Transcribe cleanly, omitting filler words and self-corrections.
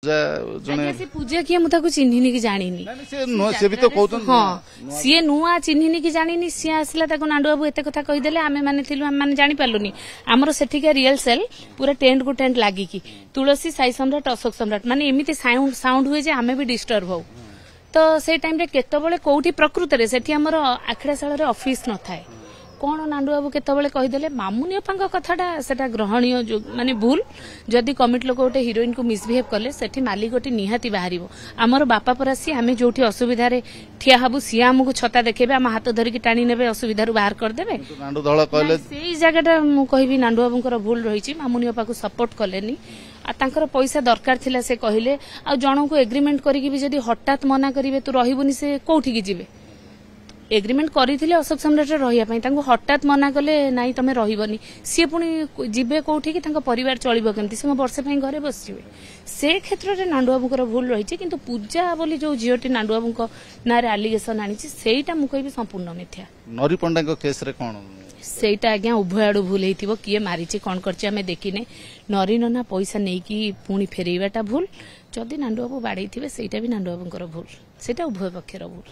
जने पूजा किए मुझे चिन्हिनी कि जानिनी से भी तो कहउतन हाँ सी नुआ चिन्हिनी कि जानिनी सी आसला नांडू बाबू एत कथा कहीदेले आम मैंने आम मैंने जापारूनी आमर सेठिका रियल सेल पूरा टेंट को टेंट लागिकी तुलसी साई सम्राट अशोक सम्राट माने एमती साउंड हुए आम भी डिस्टर्ब हो तो से टाइम केतबले कोठी प्रकृत रे सेठी हमर आखड़ाशाल ऑफिस न थाए कौन नांडू बाबू केतबले कहीदेले मामुनी अपांक कथाटा सेटा ग्रहणीय माने भूल जदि कमिटी लोक गोटे हिरोइन को मिसबिहेव कले सेठी मालिक गोटे निहाती बाहरिबो आमर बापा पर आसी आमे जोठी असुविधा रे ठिया हबु सी हमकु छता देखेबे हम हाथ धरिकी टाणी नेबे असुविधा रु बाहर कर देबे नांडू दळ कहले सेई जगहटा मु कहबी नांडू बाबूंकर भूल रहिछि मामुनी अपा को सपोर्ट कलेनी आ तांकर पैसा दरकार थिला से कहिले आ जणो को एग्रीमेंट करिकि भी जदि हठात मना करिवे तू रहिबुनी से कोठी की जिवे एग्रीमेंट करथिले अशोक सम्राट रहिया पई तांको हठात मना कले नाई तमे रहिबनी सी पुनी जिबे कोठी की तांको परिवार चलिबो केमति से वर्षे पई घरे बसिबे से क्षेत्र रे नांडू बाबूकर भूल रहिछि किंतु पूजा बोली जो जियोटी नांडू बाबूको नारे एलिगेशन आनिछि सेईटा मु कहबी संपूर्ण मिथ्या नरी पंडा को केस रे कोन सेटा आज्ञा उभय आड़ू भूल होइथिबो किए मारिछि कोन करछि हमें देखिने नरी नना पैसा नेकी पुणी फेरैबाटा भूल जदि नांडू बाबू बाड़ैथिबे सेटा भी नांडू बाबूकर भूल सेटा उभय पक्षर भूल।